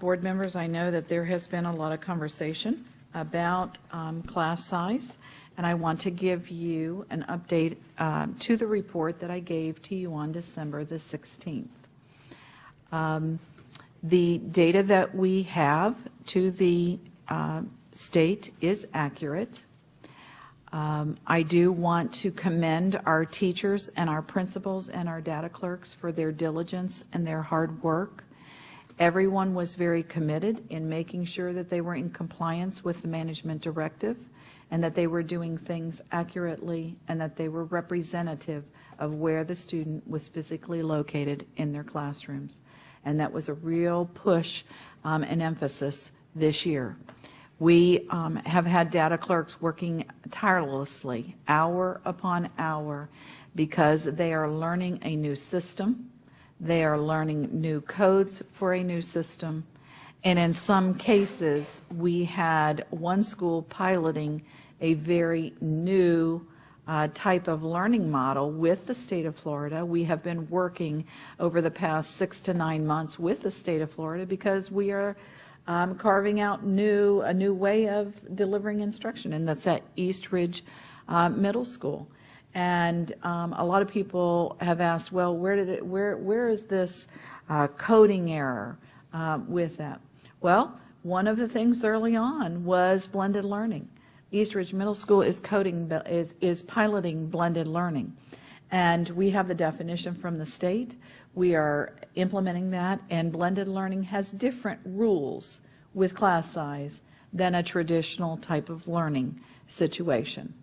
Board members, I know that there has been a lot of conversation about class size, and I want to give you an update to the report that I gave to you on December the 16th. The data that we have to the state is accurate. I do want to commend our teachers and our principals and our data clerks for their diligence and their hard work. Everyone was very committed in making sure that they were in compliance with the management directive and that they were doing things accurately and that they were representative of where the student was physically located in their classrooms. And that was a real push and emphasis this year. We have had data clerks working tirelessly, hour upon hour, because they are learning a new system. They are learning new codes for a new system. And in some cases, we had one school piloting a very new type of learning model with the state of Florida. We have been working over the past 6 to 9 months with the state of Florida because we are carving out a new way of delivering instruction, and that's at East Ridge Middle School. And a lot of people have asked, well, where is this coding error with that? Well, one of the things early on was blended learning. East Ridge Middle School is piloting blended learning, and we have the definition from the state. We are implementing that, and blended learning has different rules with class size than a traditional type of learning situation.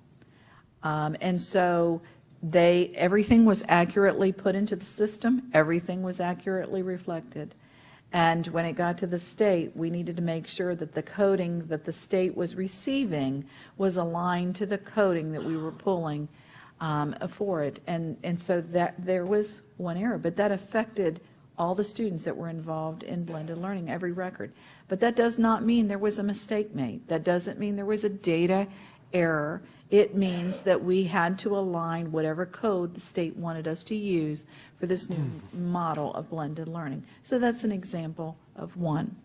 And so everything was accurately put into the system, everything was accurately reflected. And when it got to the state, we needed to make sure that the coding that the state was receiving was aligned to the coding that we were pulling for it. And so that there was one error, but that affected all the students that were involved in blended learning, every record. But that does not mean there was a mistake made. That doesn't mean there was a data error. It means that we had to align whatever code the state wanted us to use for this new model of blended learning. So that's an example of one.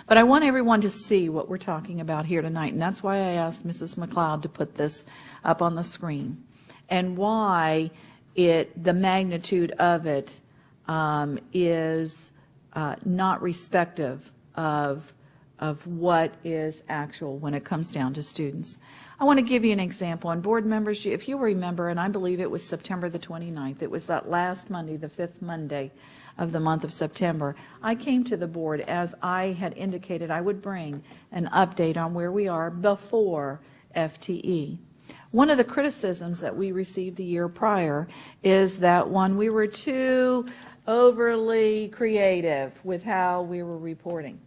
But I want everyone to see what we're talking about here tonight, and that's why I asked Mrs. McLeod to put this up on the screen, and why the magnitude of it is not respective of what is actual when it comes down to students. I want to give you an example. And board members, if you remember, and I believe it was September the 29th, it was that last Monday, the 5th Monday of the month of September, I came to the board as I had indicated I would bring an update on where we are before FTE. One of the criticisms that we received the year prior is that, one, we were too overly creative with how we were reporting.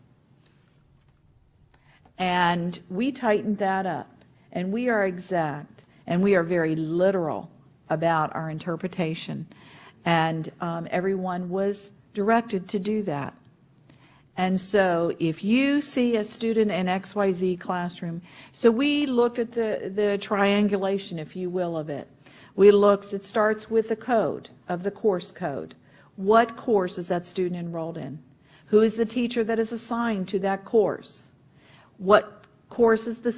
And we tightened that up, and we are exact, and we are very literal about our interpretation, and everyone was directed to do that. And so if you see a student in XYZ classroom, so we looked at the triangulation, if you will, of it. It starts with the code of the course code. What course is that student enrolled in? Who is the teacher that is assigned to that course? What course is the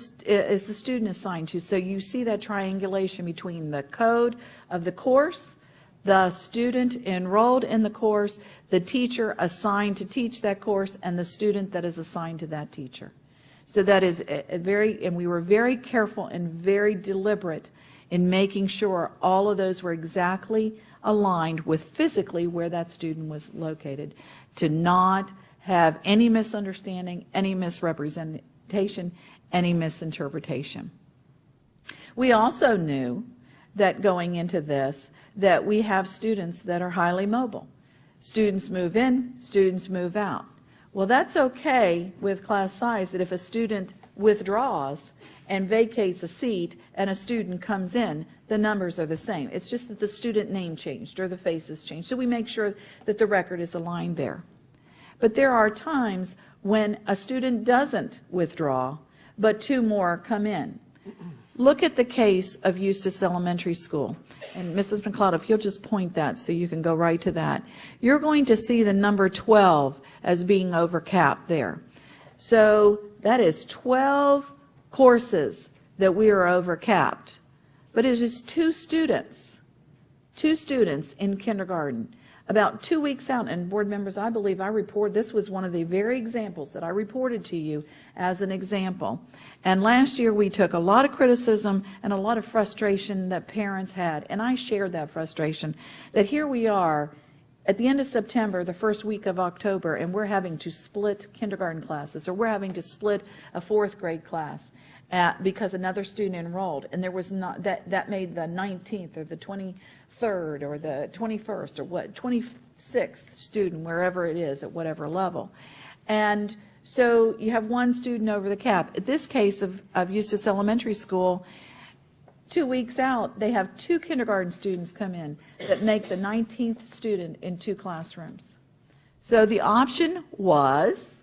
student assigned to? So you see that triangulation between the code of the course, the student enrolled in the course, the teacher assigned to teach that course, and the student that is assigned to that teacher. So that is and we were very careful and very deliberate in making sure all of those were exactly aligned with physically where that student was located, to not have any misunderstanding, any misrepresentation, any misinterpretation. We also knew that going into this, that we have students that are highly mobile. Students move in, students move out. Well, that's okay with class size, that if a student withdraws and vacates a seat and a student comes in, the numbers are the same. It's just that the student name changed or the faces changed. So we make sure that the record is aligned there. But there are times when a student doesn't withdraw, but two more come in. Look at the case of Eustis Elementary School. And Mrs. McLeod, if you'll just point that so you can go right to that. You're going to see the number 12 as being overcapped there. So that is 12 courses that we are overcapped. But it is two students in kindergarten. About 2 weeks out, and board members, I believe this was one of the very examples that I reported to you as an example. And last year we took a lot of criticism and a lot of frustration that parents had, and I shared that frustration, that here we are at the end of September, the first week of October, and we're having to split kindergarten classes, or we're having to split a 4th grade class because another student enrolled, and there was not that made the 19th or the 23rd or the 21st or what 26th student, wherever it is, at whatever level. And so you have one student over the cap. In this case of Eustis Elementary School, 2 weeks out, they have 2 kindergarten students come in that make the 19th student in 2 classrooms. So the option was,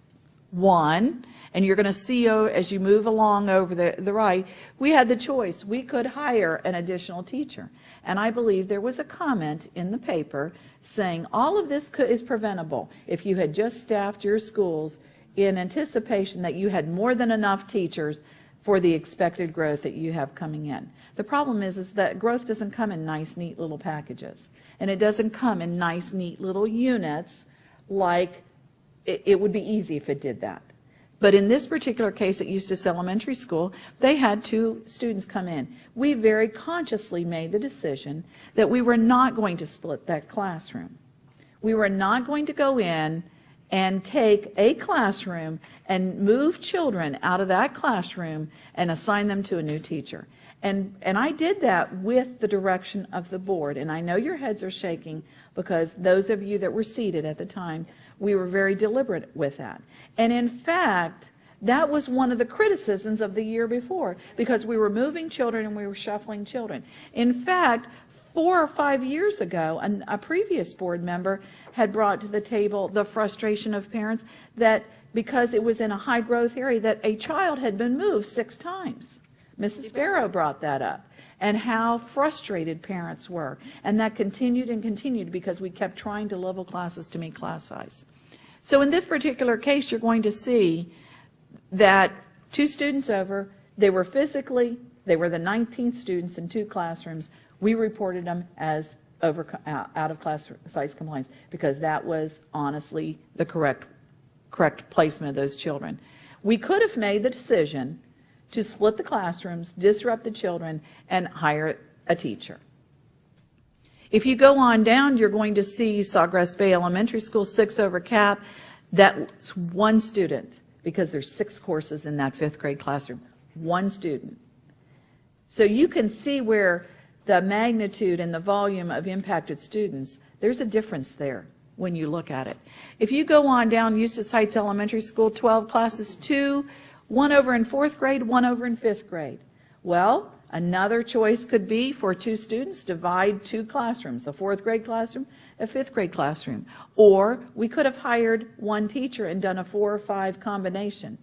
one, and you're going to see as you move along over the right, we had the choice. We could hire an additional teacher. And I believe there was a comment in the paper saying all of this is preventable if you had just staffed your schools in anticipation that you had more than enough teachers for the expected growth that you have coming in. The problem is that growth doesn't come in nice, neat little packages. And it doesn't come in nice, neat little units like it would be easy if it did that. But in this particular case at Eustis Elementary School, they had 2 students come in. We very consciously made the decision that we were not going to split that classroom. We were not going to go in and take a classroom and move children out of that classroom and assign them to a new teacher. And I did that with the direction of the board. And I know your heads are shaking because those of you that were seated at the time, we were very deliberate with that. And in fact, that was one of the criticisms of the year before, because we were moving children and we were shuffling children. In fact, 4 or 5 years ago, a previous board member had brought to the table the frustration of parents that because it was in a high growth area that a child had been moved 6 times. Mrs. Sparrow brought that up, and how frustrated parents were. And that continued and continued because we kept trying to level classes to meet class size. So in this particular case, you're going to see that 2 students over, they were the 19th students in 2 classrooms. We reported them as out of class size compliance because that was honestly the correct placement of those children. We could have made the decision to split the classrooms, disrupt the children, and hire a teacher. If you go on down, you're going to see Sawgrass Bay Elementary School, 6 over cap. That's 1 student because there's 6 courses in that 5th grade classroom. 1 student. So you can see where the magnitude and the volume of impacted students, there's a difference there when you look at it. If you go on down, Eustis Heights Elementary School, 12 classes, 2, 1 over in 4th grade, 1 over in 5th grade. Well, another choice could be for 2 students, divide 2 classrooms, a 4th grade classroom, a 5th grade classroom. Or we could have hired 1 teacher and done a 4 or 5 combination.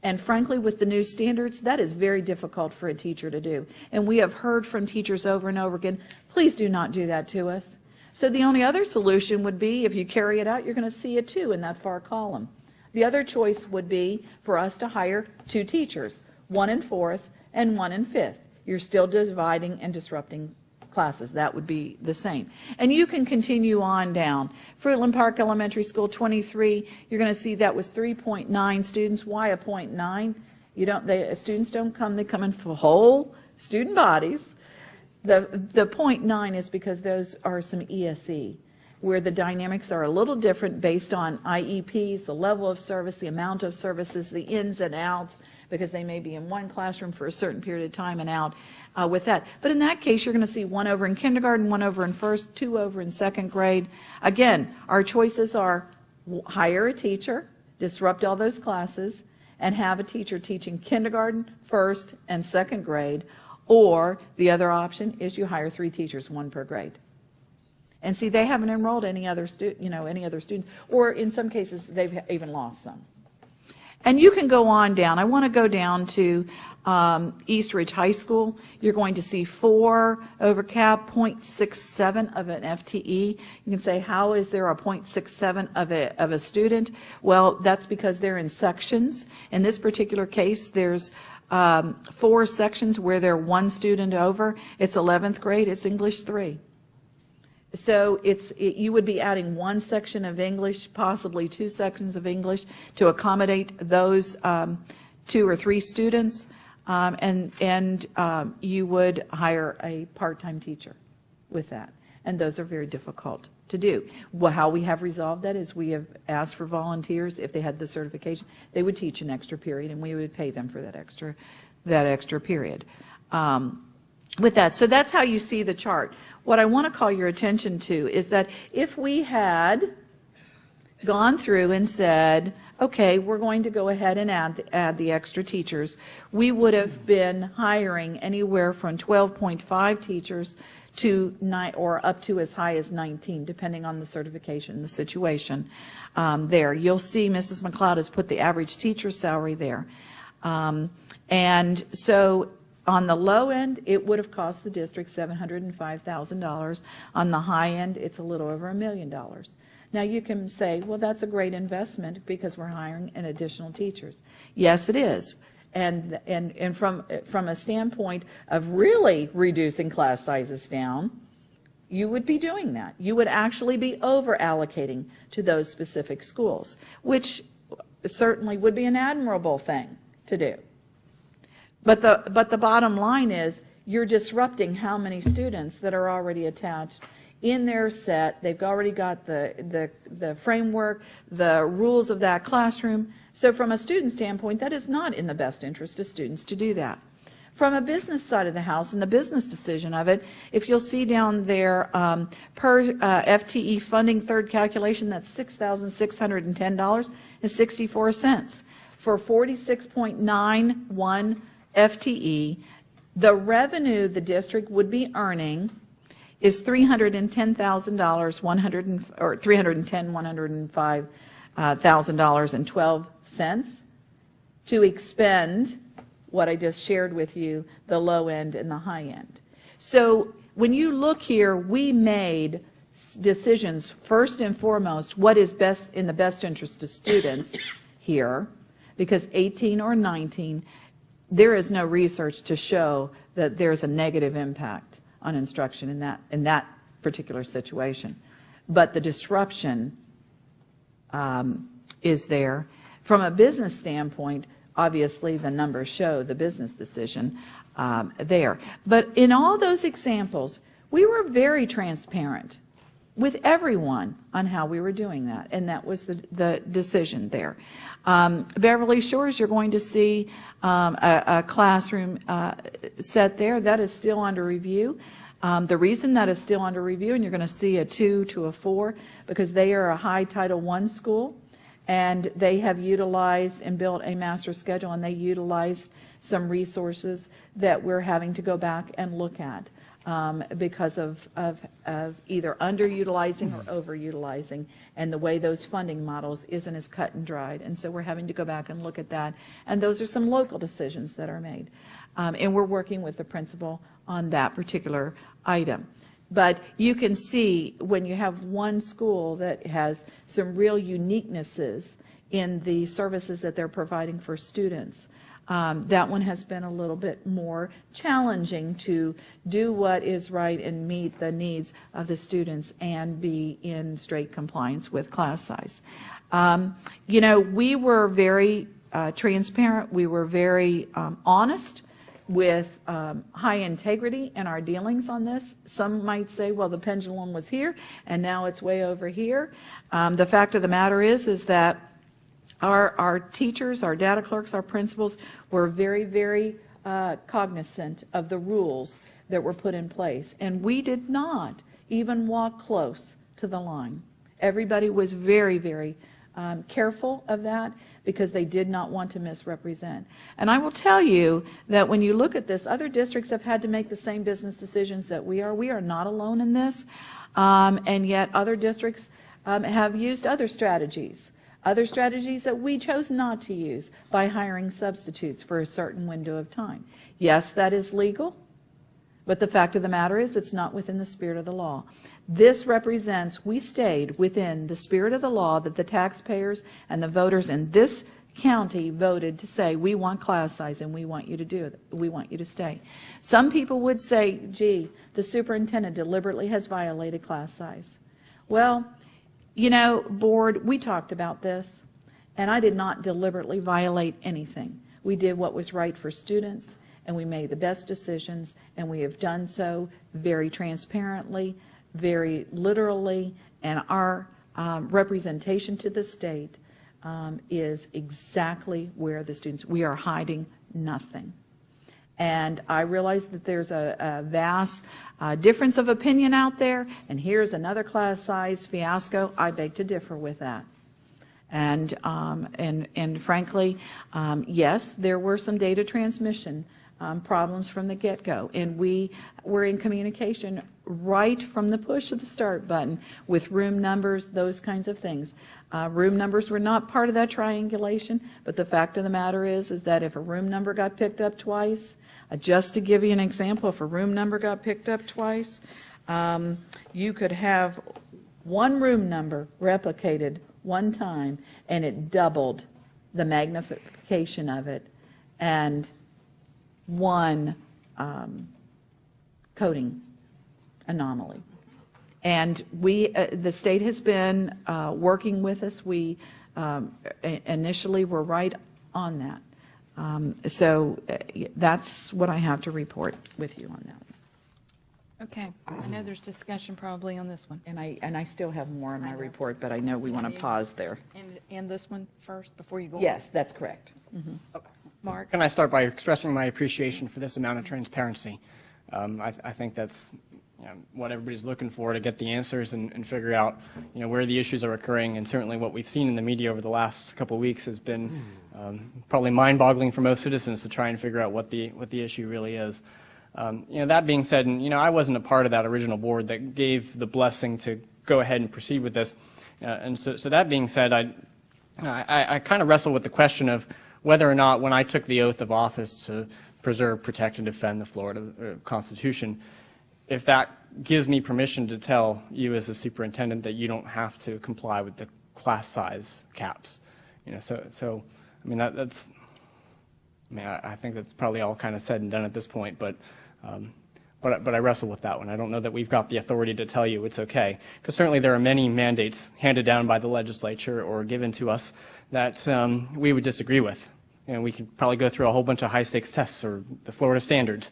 And frankly, with the new standards, that is very difficult for a teacher to do. And we have heard from teachers over and over again, please do not do that to us. So the only other solution would be, if you carry it out, you're going to see a 2 in that far column. The other choice would be for us to hire 2 teachers, 1 in 4th and 1 in 5th. You're still dividing and disrupting classes. That would be the same. And you can continue on down. Fruitland Park Elementary School, 23, you're going to see that was 3.9 students. Why a 0.9? Students don't come, they come in for whole student bodies. The 0.9 is because those are some ESE, where the dynamics are a little different based on IEPs, the level of service, the amount of services, the ins and outs, because they may be in one classroom for a certain period of time and out with that. But in that case, you're going to see 1 over in kindergarten, 1 over in first, 2 over in second grade. Again, our choices are hire a teacher, disrupt all those classes, and have a teacher teaching kindergarten, first, and second grade. Or the other option is you hire 3 teachers, 1 per grade. And see, they haven't enrolled any other students, or in some cases, they've even lost some. And you can go on down. I want to go down to East Ridge High School, you're going to see 4 over cap, 0.67 of an FTE. You can say, how is there a 0.67 of a student? Well, that's because they're in sections. In this particular case, there's 4 sections where they're 1 student over. It's 11th grade, it's English 3. So you would be adding 1 section of English, possibly 2 sections of English to accommodate those 2 or 3 students, and you would hire a part-time teacher with that. And those are very difficult to do. Well, how we have resolved that is we have asked for volunteers. If they had the certification, they would teach an extra period, and we would pay them for that extra period. With that, so that's how you see the chart. What I want to call your attention to is that if we had gone through and said, okay, we're going to go ahead and add the extra teachers, we would have been hiring anywhere from 12.5 teachers to 9, or up to as high as 19, depending on the certification, the situation there. You'll see Mrs. McLeod has put the average teacher salary there. And so on the low end, it would have cost the district $705,000. On the high end, it's a little over $1 million. Now you can say, well, that's a great investment because we're hiring an additional teachers. Yes, it is. And from a standpoint of really reducing class sizes down, you would be doing that. You would actually be over allocating to those specific schools, which certainly would be an admirable thing to do. But the bottom line is you're disrupting how many students that are already attached in their set. They've already got the framework, the rules of that classroom. So from a student standpoint, that is not in the best interest of students to do that. From a business side of the house and the business decision of it, if you'll see down there, per FTE funding third calculation, that's $6,610.64 for 46.91 FTE. The revenue the district would be earning is $310,000, or $105,012 to expend what I just shared with you, the low end and the high end. So when you look here, we made decisions first and foremost, what is best in the best interest of students here, because 18 or 19, there is no research to show that there's a negative impact on instruction in that particular situation. But the disruption is there. From a business standpoint, obviously the numbers show the business decision there. But in all those examples, we were very transparent with everyone on how we were doing that, and that was the decision there. Beverly Shores, you're going to see a classroom set there. That is still under review. The reason that is still under review, and you're going to see a 2 to a 4, because they are a high Title I school, and they have utilized and built a master schedule, and they utilized some resources that we're having to go back and look at. Because of either underutilizing or overutilizing, and the way those funding models isn't as cut and dried. And so we're having to go back and look at that. And those are some local decisions that are made. And we're working with the principal on that particular item. But you can see when you have one school that has some real uniquenesses in the services that they're providing for students, that one has been a little bit more challenging to do what is right and meet the needs of the students and be in straight compliance with class size. You know, we were very transparent. We were very honest with high integrity in our dealings on this. Some might say, well, the pendulum was here and now it's way over here. The fact of the matter is that our teachers, our data clerks, our principals were very, very cognizant of the rules that were put in place. And we did not even walk close to the line. Everybody was very, very careful of that because they did not want to misrepresent. And I will tell you that when you look at this, other districts have had to make the same business decisions that we are. We are not alone in this. And yet other districts have used other strategies Other strategies that we chose not to use by hiring substitutes for a certain window of time. Yes, that is legal, but the fact of the matter is it's not within the spirit of the law. This represents we stayed within the spirit of the law that the taxpayers and the voters in this county voted to say, we want class size and we want you to do it. We want you to stay. Some people would say, gee, the superintendent deliberately has violated class size. Well, you know, board, we talked about this, and I did not deliberately violate anything. We did what was right for students, and we made the best decisions, and we have done so very transparently, very literally, and our representation to the state is exactly where the students, we are hiding nothing. And I realize that there's a vast difference of opinion out there, and here's another class size fiasco. I beg to differ with that. And frankly, yes, there were some data transmission problems from the get-go, and we were in communication right from the push of the start button with room numbers, those kinds of things. Room numbers were not part of that triangulation, but the fact of the matter is that if a room number got picked up twice, just to give you an example, if a room number got picked up twice, you could have one room number replicated one time, and it doubled the magnification of it, and one coding anomaly. And we, the state has been working with us. We initially were right on that. So that's what I have to report with you on that. Okay, I know there's discussion probably on this one. And I still have more in my report, but I know we want to pause there. And this one first before you go on? Yes, that's correct. Mark? Can I start by expressing my appreciation for this amount of transparency? I think that's what everybody's looking for, to get the answers and figure out where the issues are occurring. And certainly what we've seen in the media over the last couple of weeks has been probably mind-boggling for most citizens to try and figure out what the issue really is. That being said, and I wasn't a part of that original board that gave the blessing to go ahead and proceed with this. And so that being said, I kind of wrestle with the question of whether or not, when I took the oath of office to preserve, protect, and defend the Florida Constitution, if that gives me permission to tell you as a superintendent that you don't have to comply with the class size caps. So I mean, that's, I mean, I think that's probably all kind of said and done at this point, but I wrestle with that one. I don't know that we've got the authority to tell you it's okay, because certainly there are many mandates handed down by the legislature or given to us that we would disagree with. We could probably go through a whole bunch of high-stakes tests or the Florida standards,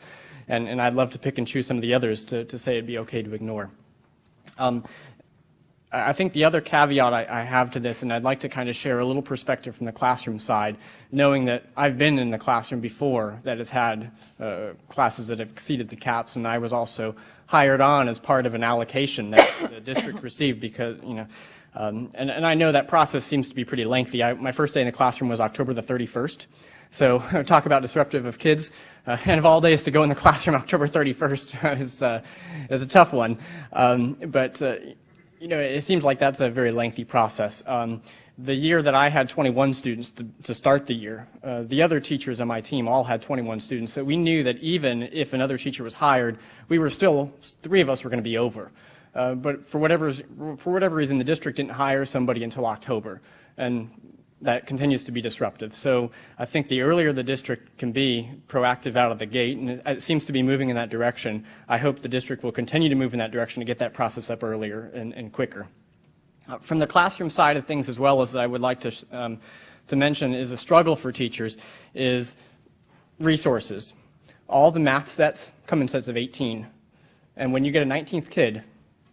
and I'd love to pick and choose some of the others to say it'd be okay to ignore. I think the other caveat I have to this, and I'd like to kind of share a little perspective from the classroom side, knowing that I've been in the classroom before that has had classes that have exceeded the caps, and I was also hired on as part of an allocation that the district received because, and I know that process seems to be pretty lengthy. My first day in the classroom was October the 31st. So talk about disruptive of kids. And of all days to go in the classroom October 31st is a tough one. But it seems like that's a very lengthy process. The year that I had 21 students to start the year, the other teachers on my team all had 21 students. So we knew that even if another teacher was hired, we were still, 3 of us were going to be over. But for whatever reason, the district didn't hire somebody until October. And that continues to be disruptive. So I think the earlier the district can be proactive out of the gate, and it seems to be moving in that direction, I hope the district will continue to move in that direction to get that process up earlier and quicker. From the classroom side of things, as well as I would like to mention, is a struggle for teachers is resources. All the math sets come in sets of 18, and when you get a 19th kid,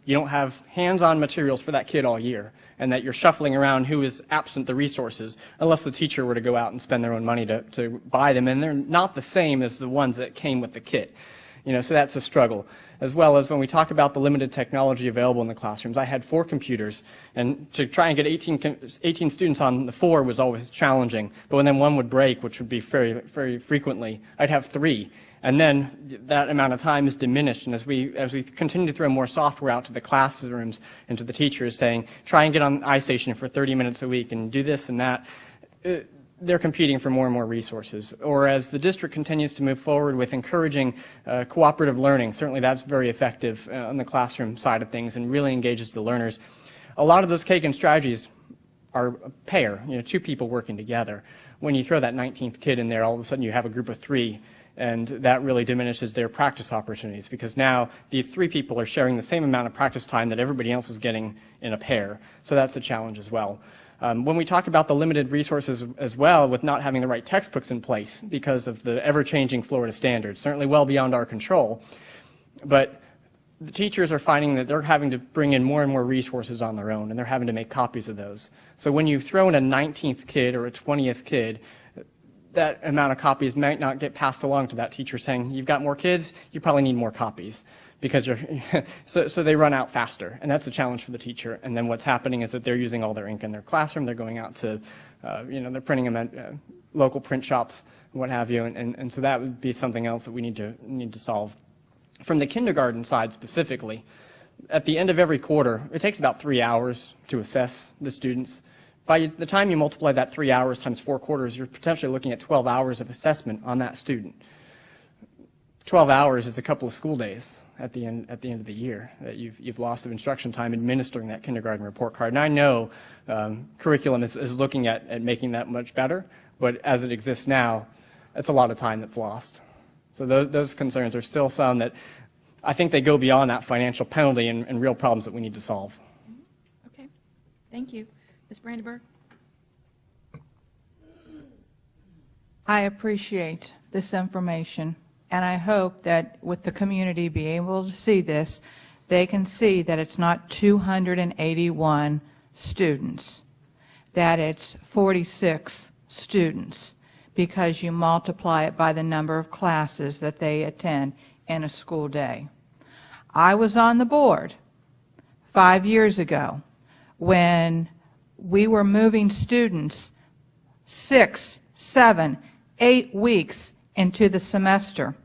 you don't have hands-on materials for that kid all year, and that you're shuffling around who is absent the resources, unless the teacher were to go out and spend their own money to buy them, and they're not the same as the ones that came with the kit. So that's a struggle. As well as when we talk about the limited technology available in the classrooms, I had 4 computers, and to try and get 18 students on the 4 was always challenging, but when then one would break, which would be very, very frequently, I'd have 3. And then that amount of time is diminished. And as we continue to throw more software out to the classrooms and to the teachers saying, try and get on iStation for 30 minutes a week and do this and that, they're competing for more and more resources. Or as the district continues to move forward with encouraging cooperative learning, certainly that's very effective on the classroom side of things and really engages the learners. A lot of those Kagan strategies are a pair, two people working together. When you throw that 19th kid in there, all of a sudden you have a group of 3, and that really diminishes their practice opportunities, because now these 3 people are sharing the same amount of practice time that everybody else is getting in a pair. So that's a challenge as well. When we talk about the limited resources as well, with not having the right textbooks in place because of the ever-changing Florida standards, certainly well beyond our control, but the teachers are finding that they're having to bring in more and more resources on their own, and they're having to make copies of those. So when you throw in a 19th kid or a 20th kid, that amount of copies might not get passed along to that teacher saying, you've got more kids, you probably need more copies, because you're so they run out faster, and that's a challenge for the teacher. And then what's happening is that they're using all their ink in their classroom, they're going out to, they're printing them at local print shops, what have you, and so that would be something else that we need to solve. From the kindergarten side specifically, at the end of every quarter, it takes about 3 hours to assess the students. By the time you multiply that 3 hours times 4 quarters, you're potentially looking at 12 hours of assessment on that student. 12 hours is a couple of school days at the end of the year that you've lost of instruction time administering that kindergarten report card. And I know curriculum is looking at making that much better, but as it exists now, it's a lot of time that's lost. So those concerns are still some that I think they go beyond that financial penalty and real problems that we need to solve. Okay, thank you. Ms. Brandenburg? I appreciate this information, and I hope that with the community being able to see this, they can see that it's not 281 students, that it's 46 students, because you multiply it by the number of classes that they attend in a school day. I was on the board 5 years ago when we were moving students 6, 7, 8 weeks into the semester.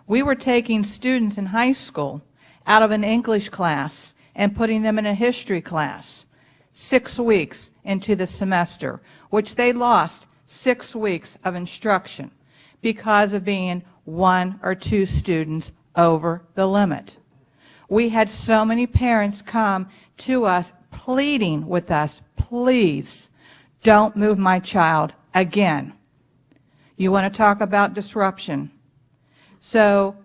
We were taking students in high school out of an English class and putting them in a history class 6 weeks into the semester, which they lost 6 weeks of instruction because of being 1 or 2 students over the limit. We had so many parents come to us pleading with us, please don't move my child again. You want to talk about disruption. So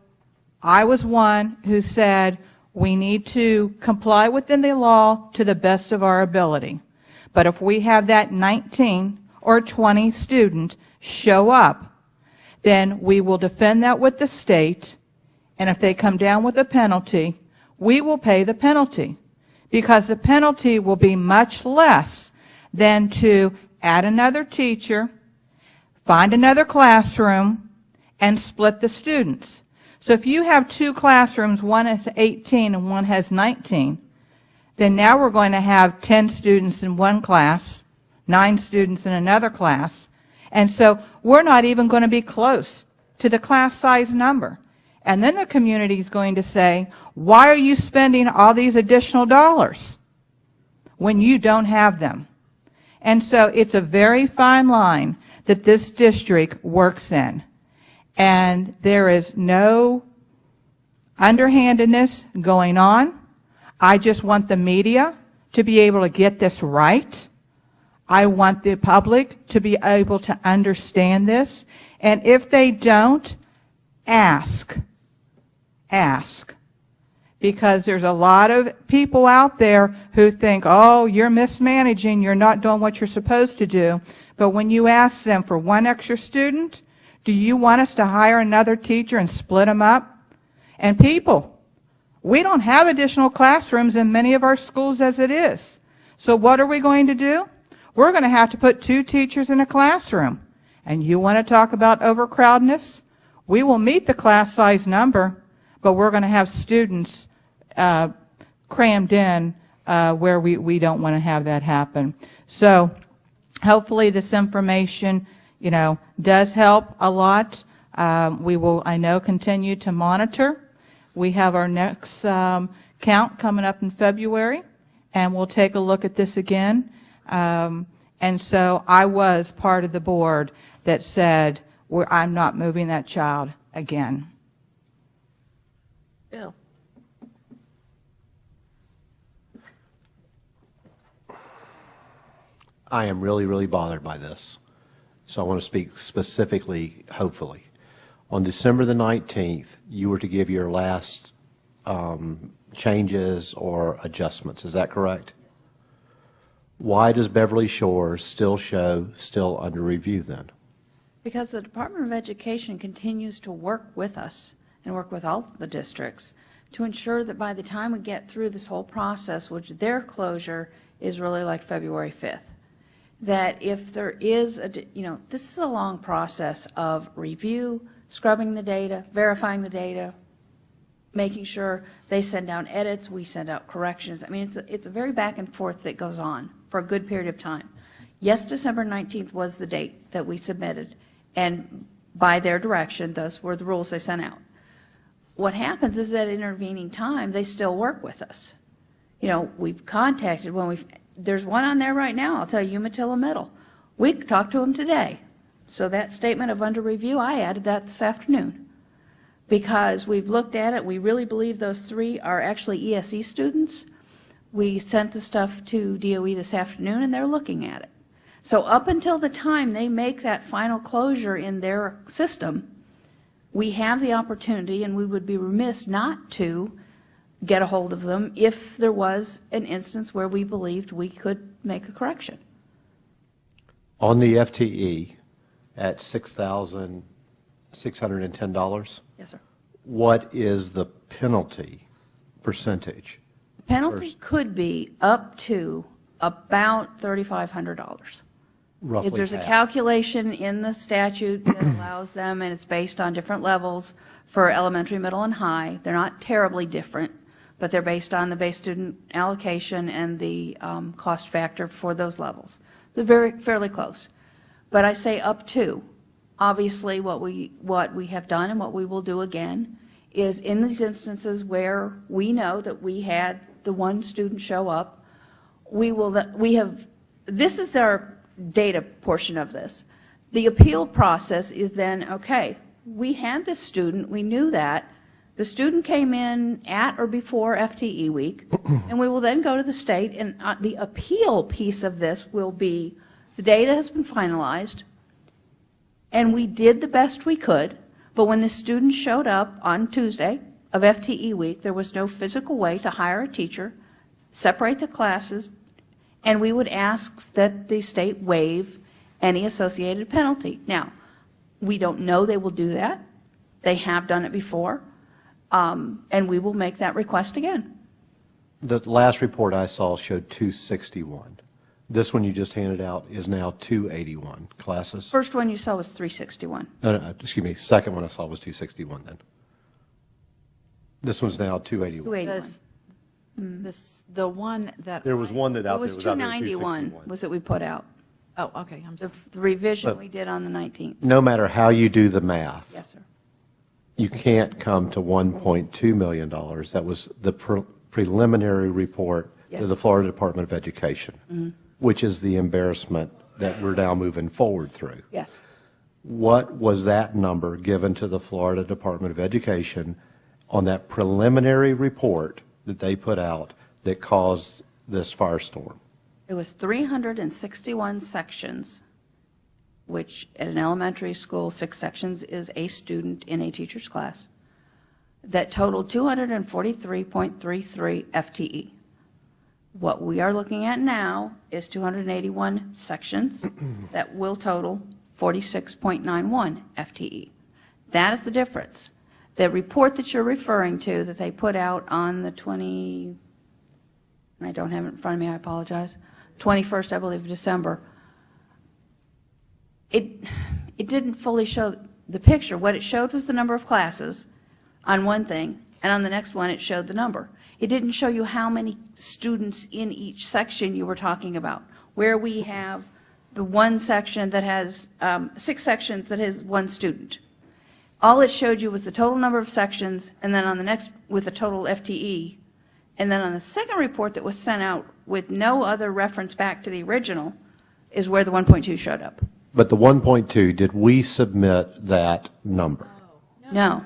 I was one who said we need to comply within the law to the best of our ability. But if we have that 19 or 20 student show up, then we will defend that with the state, and if they come down with a penalty, we will pay the penalty, because the penalty will be much less than to add another teacher, find another classroom, and split the students. So if you have 2 classrooms, one has 18 and one has 19, then now we're going to have 10 students in one class, 9 students in another class, and so we're not even going to be close to the class size number. And then the community is going to say, why are you spending all these additional dollars when you don't have them? And so it's a very fine line that this district works in. And there is no underhandedness going on. I just want the media to be able to get this right. I want the public to be able to understand this. And if they don't, ask. Ask. Because there's a lot of people out there who think, oh, you're mismanaging, you're not doing what you're supposed to do. But when you ask them for 1 extra student, do you want us to hire another teacher and split them up? And people, we don't have additional classrooms in many of our schools as it is. So what are we going to do? We're going to have to put 2 teachers in a classroom. And you want to talk about overcrowdedness? We will meet the class size number, but we're going to have students crammed in where we don't want to have that happen. So hopefully this information, does help a lot. We will, I know, continue to monitor. We have our next count coming up in February, and we'll take a look at this again. And so I was part of the board that said, I'm not moving that child again. Bill? I am really, really bothered by this. So I want to speak specifically, hopefully. On December the 19th, you were to give your last changes or adjustments. Is that correct? Why does Beverly Shores still show still under review then? Because the Department of Education continues to work with us and work with all the districts to ensure that by the time we get through this whole process, which their closure is really like February 5th, that if there is, this is a long process of review, scrubbing the data, verifying the data, making sure they send out edits, we send out corrections. I mean, it's a very back and forth that goes on for a good period of time. Yes, December 19th was the date that we submitted, and by their direction, those were the rules they sent out. What happens is that intervening time, they still work with us. We've contacted there's one on there right now, I'll tell you, Umatilla Middle. We talked to them today. So that statement of under review, I added that this afternoon. Because we've looked at it, we really believe those 3 are actually ESE students. We sent the stuff to DOE this afternoon, and they're looking at it. So up until the time they make that final closure in their system, we have the opportunity, and we would be remiss not to get a hold of them if there was an instance where we believed we could make a correction. On the FTE at $6,610, Yes, sir. what is the penalty percentage? Penalty could be up to about $3,500. Roughly There's a half. calculation in the statute that allows them, and it's based on different levels for elementary, middle, and high. They're not terribly different, but they're based on the base student allocation and the cost factor for those levels. They're fairly close. But I say up to. Obviously, what we have done and what we will do again is in these instances where we know that we had the one student show up, this is our data portion of this. The appeal process is then, okay, we had this student, we knew that, the student came in at or before FTE week, and we will then go to the state, and the appeal piece of this will be, the data has been finalized, and we did the best we could, but when the student showed up on Tuesday of FTE week, there was no physical way to hire a teacher, separate the classes, and we would ask that the state waive any associated penalty. Now, we don't know they will do that. They have done it before, and we will make that request again. The last report I saw showed 261. This one you just handed out is now 281 classes. First one you saw was 361. No, excuse me. Second one I saw was 261 then. This one's now 281. 281. The one that. There was one that It out there was was out there 291 261. was that we put out. Oh, okay, I'm sorry. The revision But- we did on the 19th. No matter how you do the math, Yes, sir. you can't come to $1.2 million. That was the preliminary report to Yes. the Florida Department of Education, which is the embarrassment that we're now moving forward through. Yes. What was that number given to the Florida Department of Education on that preliminary report that they put out that caused this firestorm? It was 361 sections, which at an elementary school, 6 sections is a student in a teacher's class, that totaled 243.33 FTE. What we are looking at now is 281 sections that will total 46.91 FTE. That is the difference. The report that you're referring to that they put out on the 20, and I don't have it in front of me, I apologize, 21st, I believe, of December, it didn't fully show the picture. What it showed was the number of classes on one thing, and on the next one it showed the number. It didn't show you how many students in each section you were talking about, where we have the one section that has 6 sections that has 1 student. all it showed you was the total number of sections, and then on the next, with the total FTE. And then on the second report that was sent out with no other reference back to the original is where the 1.2 showed up. But the 1.2, did we submit that number? No.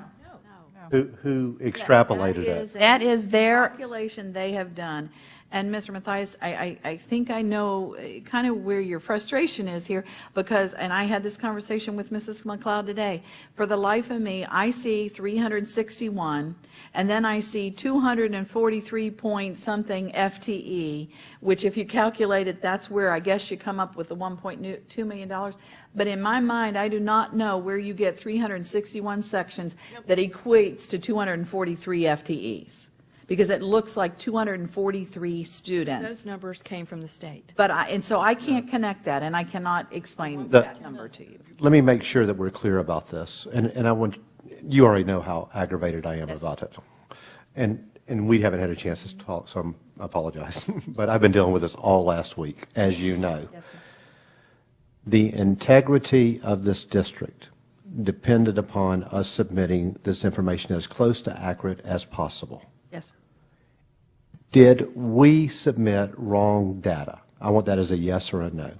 Who extrapolated it? That is their, Calculation they have done. And Mr. Mathias, I think I know kind of where your frustration is here, because, and I had this conversation with Mrs. McLeod today, for the life of me, I see 361, and then I see 243 point something FTE, which if you calculate it, that's where I guess you come up with the $1.2 million. But in my mind, I do not know where you get 361 sections that equates to 243 FTEs. Because it looks like 243 students. Those numbers came from the state. But and so I can't connect that, and I cannot explain that number to you. Let me make sure that we're clear about this, and I want, you already know how aggravated I am about it. And we haven't had a chance to talk, so I apologize. But I've been dealing with this all last week, as you know. yes, sir. The integrity of this district depended upon us submitting this information as close to accurate as possible. Yes, sir. Did we submit wrong data? I want that as a yes or a no.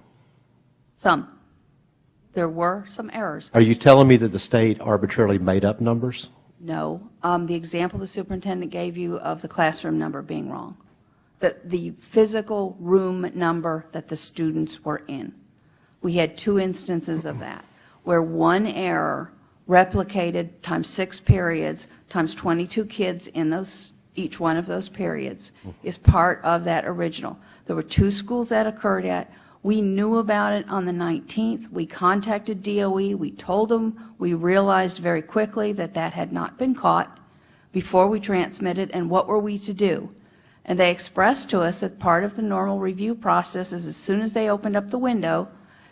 Some. There were some errors. Are you telling me that the state arbitrarily made up numbers? No. The example the superintendent gave you of the classroom number being wrong, the physical room number that the students were in. We had 2 instances of that, where one error replicated times 6 periods, times 22 kids in those, each one of those periods, is part of that original. There were 2 schools that occurred at. We knew about it on the 19th. We contacted DOE. We told them. We realized very quickly that that had not been caught before we transmitted, and what were we to do? And they expressed to us that part of the normal review process is as soon as they opened up the window,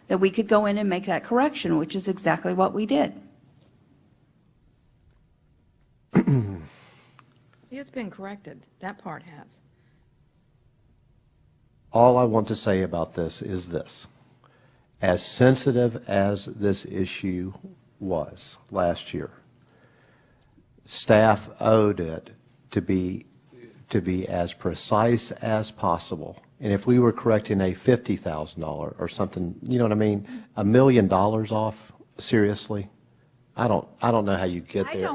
that we could go in and make that correction, which is exactly what we did. See, it's been corrected. That part has. All I want to say about this is this. As sensitive as this issue was last year, staff owed it to be as precise as possible. And if we were correcting a $50,000 or something, you know what I mean, $1 million off, seriously? I don't know how you get there.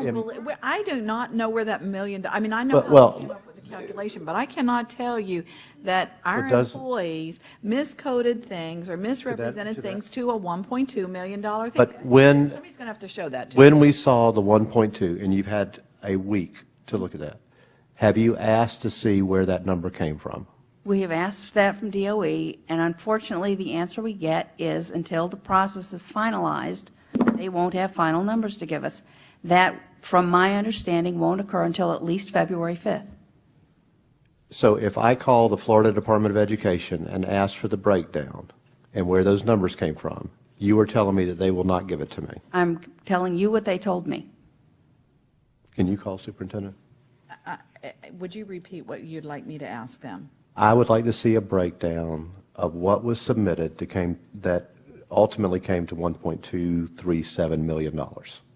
I do not know where that $1 million, I mean, I know how Well, they came up with the calculation, but I cannot tell you that our It does- employees miscoded things or misrepresented to that- things to a $1.2 million thing. But when- Somebody's going to have to show that to When me. we saw the 1.2, and you've had a week to look at that, have you asked to see where that number came from? We have asked that from DOE, and unfortunately, the answer we get is until the process is finalized, they won't have final numbers to give us. That, from my understanding, won't occur until at least February 5th. So if I call the Florida Department of Education and ask for the breakdown and where those numbers came from, you are telling me that they will not give it to me. I'm telling you what they told me. Can you call Superintendent? Would you repeat what you'd like me to ask them? I would like to see a breakdown of what was submitted that ultimately came to $1.237 million.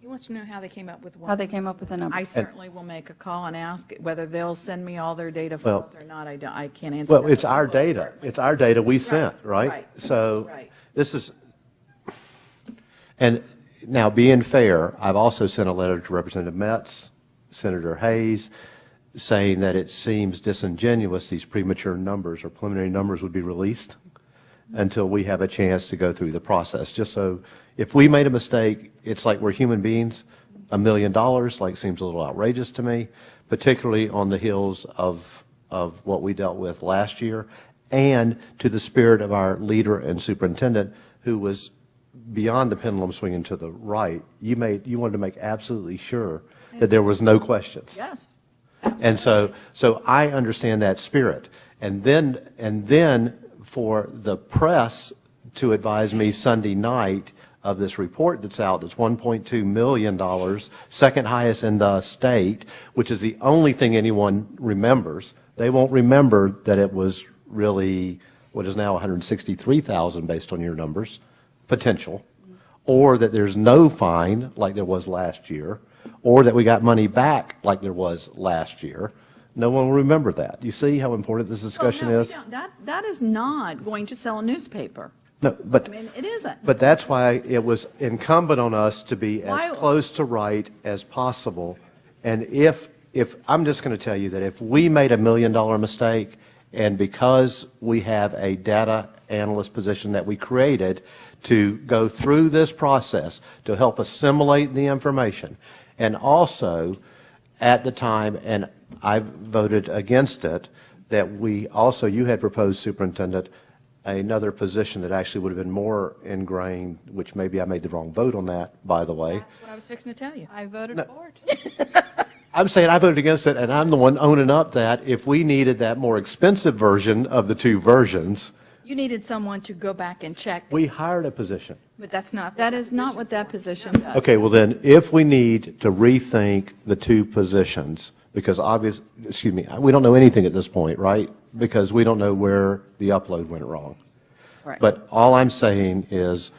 He wants to know how they came up with How one. they came up with the number. I certainly will make a call and ask whether they'll send me all their data Well- files or not. I can't answer Well, that. it's our data. It's our data we sent, right? right, So right. this is, and now being fair, I've also sent a letter to Representative Metz, Senator Hayes, saying that it seems disingenuous these premature numbers or preliminary numbers would be released until we have a chance to go through the process. Just so, if we made a mistake, it's like we're human beings. $1 million seems a little outrageous to me, particularly on the heels of what we dealt with last year, and to the spirit of our leader and superintendent, who was beyond the pendulum swinging to the right. You wanted to make absolutely sure that there was no questions. Yes. And so I understand that spirit. And then for the press to advise me Sunday night of this report that's out, that's $1.2 million, second highest in the state, which is the only thing anyone remembers. They won't remember that it was really what is now $163,000 based on your numbers, potential, or that there's no fine like there was last year, or that we got money back like there was last year. No one will remember that. You see how important this discussion Oh, no, we is? don't. That is not going to sell a newspaper. No, but, I mean, it isn't. but that's why it was incumbent on us to be as Why- close to right as possible. And if I'm just going to tell you that if we made $1 million mistake, and because we have a data analyst position that we created to go through this process to help assimilate the information, and also at the time, and I voted against it, that we also, you had proposed, Superintendent, another position that actually would have been more ingrained, which maybe I made the wrong vote on that, by the way. That's what I was fixing to tell you. I voted for it. I'm saying I voted against it, and I'm the one owning up that if we needed that more expensive version of the two versions, You needed someone to go back and check, we hired a position. but that's not. That is not what that position does. Okay, well then, if we need to rethink the two positions, because we don't know anything at this point, right? Because we don't know where the upload went wrong. Correct. But all I'm saying is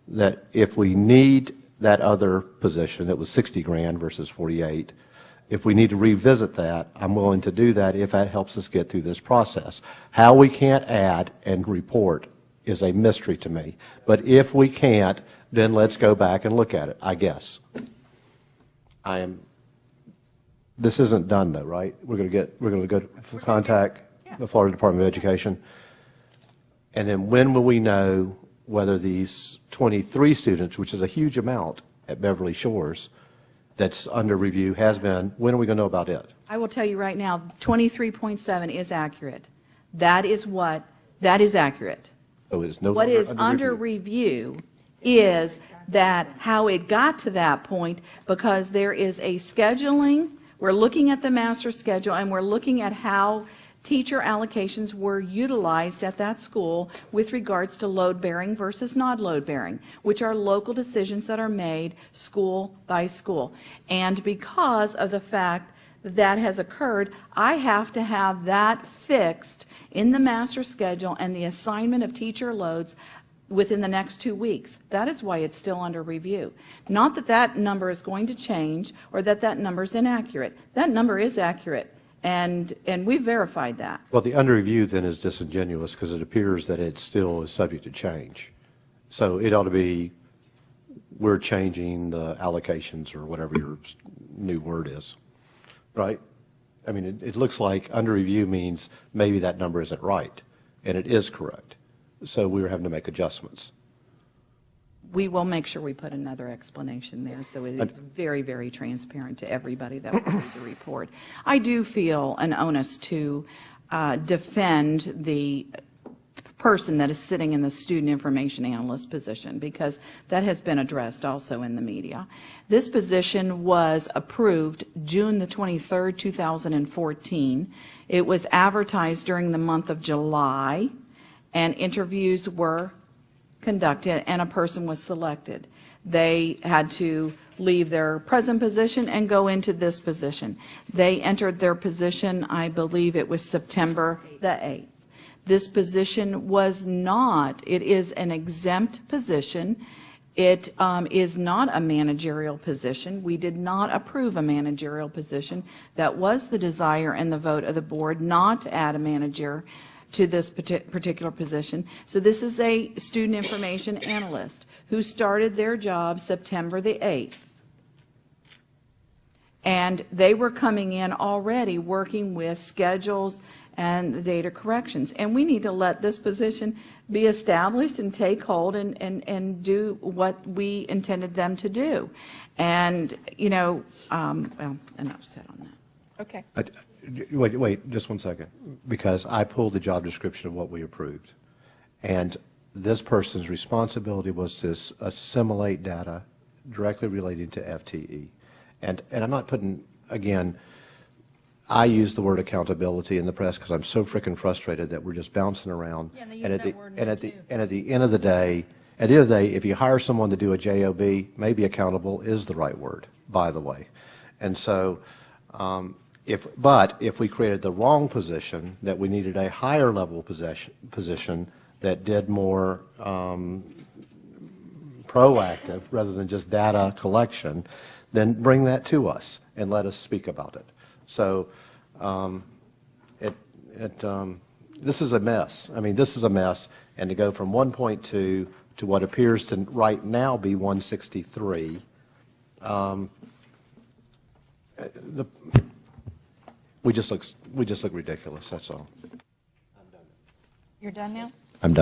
that if we need that other position, it was 60 grand versus 48, if we need to revisit that, I'm willing to do that if that helps us get through this process. How we can't add and report is a mystery to me. But if we can't, then let's go back and look at it, I guess. This isn't done though, right? We're going to go contact the Florida Department of Education. And then when will we know whether these 23 students, which is a huge amount at Beverly Shores, that's under review, has been, when are we going to know about it? I will tell you right now, 23.7 is accurate. That is accurate. Oh, it's no What longer is under review is that how it got to that point, because there is a scheduling, we're looking at the master schedule, and we're looking at how teacher allocations were utilized at that school with regards to load-bearing versus not load-bearing, which are local decisions that are made school by school. And because of the fact that has occurred, I have to have that fixed in the master schedule and the assignment of teacher loads within the next 2 weeks. That is why it's still under review. Not that that number is going to change or that that number is inaccurate. That number is accurate, and we've verified that. Well, the under review then is disingenuous because it appears that it still is subject to change. So it ought to be, we're changing the allocations or whatever your new word is, right? I mean, it looks like under review means maybe that number isn't right, and it is correct. So we were having to make adjustments. We will make sure we put another explanation there, so it is very, very transparent to everybody that will read the report. I do feel an onus to defend the person that is sitting in the student information analyst position, because that has been addressed also in the media. This position was approved June the 23rd, 2014. It was advertised during the month of July, and interviews were conducted, and a person was selected. They had to leave their present position and go into this position. They entered their position, I believe it was September the 8th. This position was not, it is an exempt position. It is not a managerial position. We did not approve a managerial position. That was the desire and the vote of the board not to add a manager to this particular position. So this is a student information analyst who started their job September the 8th. And they were coming in already working with schedules and the data corrections. And we need to let this position be established and take hold and do what we intended them to do. And, you know, well, enough said on that. Okay. Wait, just 1 second, because I pulled the job description of what we approved. And this person's responsibility was to assimilate data directly relating to FTE. And I'm not putting, again, I use the word accountability in the press because I'm so freaking frustrated that we're just bouncing around. Yeah, they use And at that the- word and now, at the too. and at the end of the day, if you hire someone to do a JOB, maybe accountable is the right word, by the way. And so, if we created the wrong position, that we needed a higher level position that did more proactive rather than just data collection, then bring that to us and let us speak about it. So this is a mess. I mean, this is a mess, and to go from 1.2 to what appears to right now be 163, we just look ridiculous, that's all. You're done now? I'm done.